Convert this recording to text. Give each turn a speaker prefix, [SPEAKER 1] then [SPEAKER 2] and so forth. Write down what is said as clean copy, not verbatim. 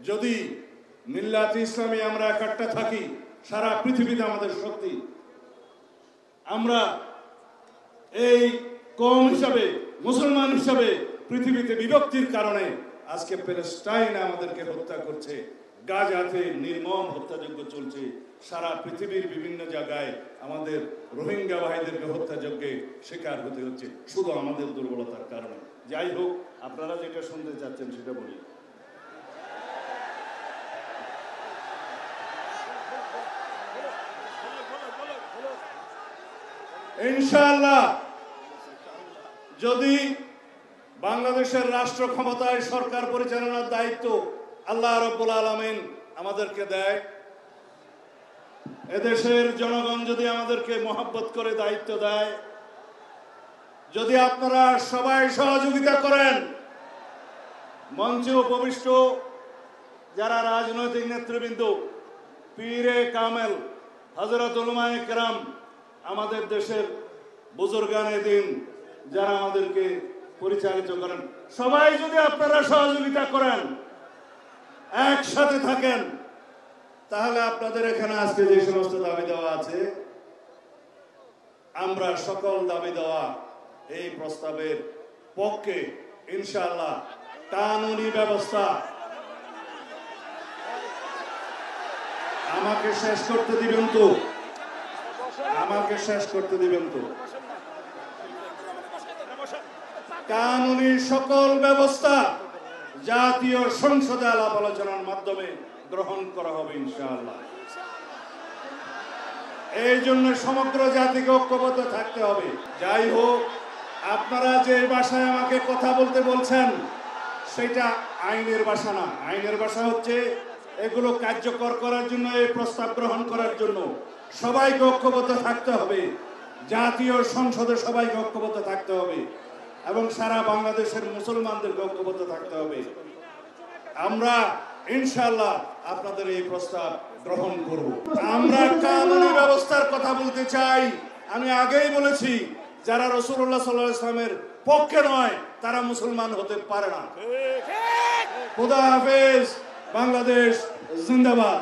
[SPEAKER 1] যদি মিল্লাত ইসলামী আমরা একটা থাকি, সারা পৃথিবীতে আমাদের শক্তি। আমরা এই কওম হিসাবে, মুসলমান হিসাবে পৃথিবীতে বিভক্তির কারণে আজকে প্যালেস্টাইন আমাদেরকে হত্যা করছে, গাজাতে নির্মম হত্যাযজ্ঞ চলছে, সারা পৃথিবীর বিভিন্ন জায়গায় আমাদের রোহিঙ্গা ভাইদেরকে হত্যাযজ্ঞে শিকার হতে হচ্ছে শুধু আমাদের দুর্বলতার কারণে। যাই হোক, আপনারা যেটা শুনতে চাচ্ছেন সেটা বলি। ইনশাআল্লাহ যদি বাংলাদেশের রাষ্ট্র ক্ষমতায় সরকার পরিচালনার দায়িত্ব আল্লাহ রাব্বুল আলামিন আমাদেরকে দেয়, এদেশের জনগণ যদি আমাদেরকে মহব্বত করে দায়িত্ব দেয়, যদি আপনারা সবাই সহযোগিতা করেন, মঞ্চে উপবিষ্ট যারা রাজনৈতিক নেতৃবৃন্দ, পীরে কামেল, হযরত উলামায়ে কেরাম, আমাদের দেশের বুজুর্গানে দিন যারা আমাদেরকে পরিচালিত করেন, সবাই যদি আপনারা সহযোগিতা করেন, একসাথে থাকেন, তাহলে আপনাদের এখানে আজকে যে সমস্ত দাবি দেওয়া আছে, আমরা সকল দাবি দেওয়া এই প্রস্তাবের পক্ষে ইনশাআল্লাহ। কানুনি ব্যবস্থা, আমাকে শেষ করতে দিবেন তো, আমাকে শেষ করতে দিবেন তো। কানুনি সকল ব্যবস্থা জাতীয় সংসদে আলাপ আলোচনার মাধ্যমে গ্রহণ করা হবে ইনশাআল্লাহ। এই জন্য সমগ্র জাতিকে ঐক্যবদ্ধ থাকতে হবে। যাই হোক, আপনারা যে ভাষায় আমাকে কথা বলতে বলছেন সেটা আইনের ভাষা না। আইনের ভাষা হচ্ছে এগুলো কার্যকর করার জন্য, এই প্রস্তাব গ্রহণ করার জন্য সবাইকে ঐক্যবদ্ধ থাকতে হবে, জাতীয় সংসদে সবাইকে ঐক্যবদ্ধ থাকতে হবে এবং সারা বাংলাদেশের মুসলমানদেরকে ঐক্যবদ্ধ থাকতে হবে। আমরা ইনশাআল্লাহ আপনাদের এই প্রস্তাব গ্রহণ করব। আমরা কানুনি ব্যবস্থার কথা বলতে চাই। আমি আগেই বলেছি, যারা রাসূলুল্লাহ সাল্লাল্লাহু আলাইহি ওয়াসাল্লামের পক্ষে নয় তারা মুসলমান হতে পারে না। খুদা হাফেজ। বাংলাদেশ জিন্দাবাদ।